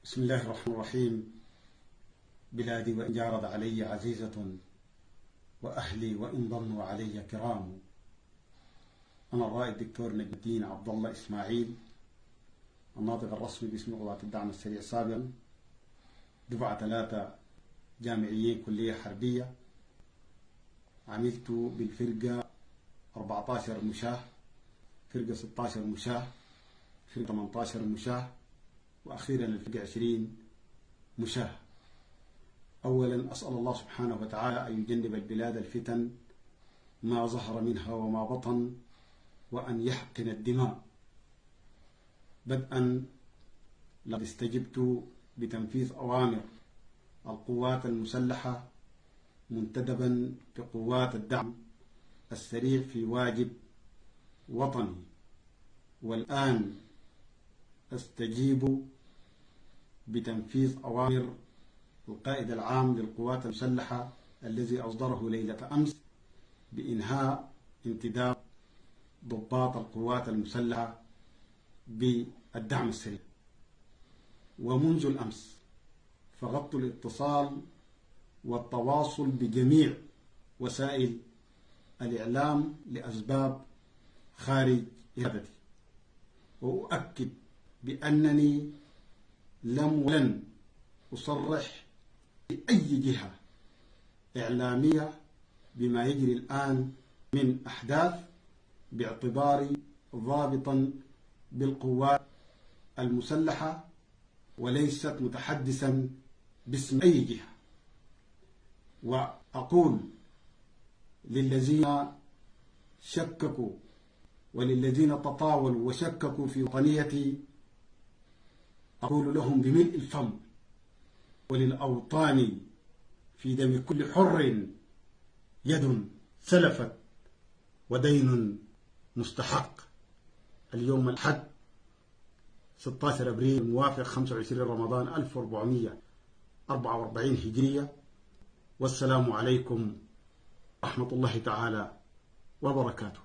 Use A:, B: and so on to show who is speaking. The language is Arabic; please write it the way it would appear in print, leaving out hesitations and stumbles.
A: بسم الله الرحمن الرحيم. بلادي وإن جارد علي عزيزة، وأهلي وإن ضنوا علي كرام. أنا الرائد الدكتور نجم الدين عبد الله إسماعيل، الناطق الرسمي باسم قوات الدعم السريع سابقا، دفعة 3 جامعيين كلية حربية. عملت بالفرقة 14 مشاة، فرقة 16 مشاة، فرقة 18 مشاة، وأخيرا الفرقة 20 مشاة. أولا أسأل الله سبحانه وتعالى أن يجنب البلاد الفتن ما ظهر منها وما بطن، وأن يحقن الدماء. بدءا لقد استجبت بتنفيذ أوامر القوات المسلحة منتدبا بقوات الدعم السريع في واجب وطني، والآن استجيب بتنفيذ أوامر القائد العام للقوات المسلحة الذي أصدره ليلة أمس بإنهاء انتداب ضباط القوات المسلحة بالدعم السريع. ومنذ الأمس فقدت الاتصال والتواصل بجميع وسائل الإعلام لأسباب خارج إرادتي، وأؤكد بأنني ولن أصرح لأي جهة إعلامية بما يجري الآن من أحداث، باعتباري ضابطا بالقوات المسلحة وليست متحدثا باسم أي جهة. وأقول للذين شككوا وللذين تطاولوا وشككوا في وطنيتي، أقول لهم بملء الفم: وللأوطان في دم كل حر يد سلفت ودين مستحق. اليوم الأحد 16 أبريل موافق 25 رمضان 1444 هجرية، والسلام عليكم ورحمة الله تعالى وبركاته.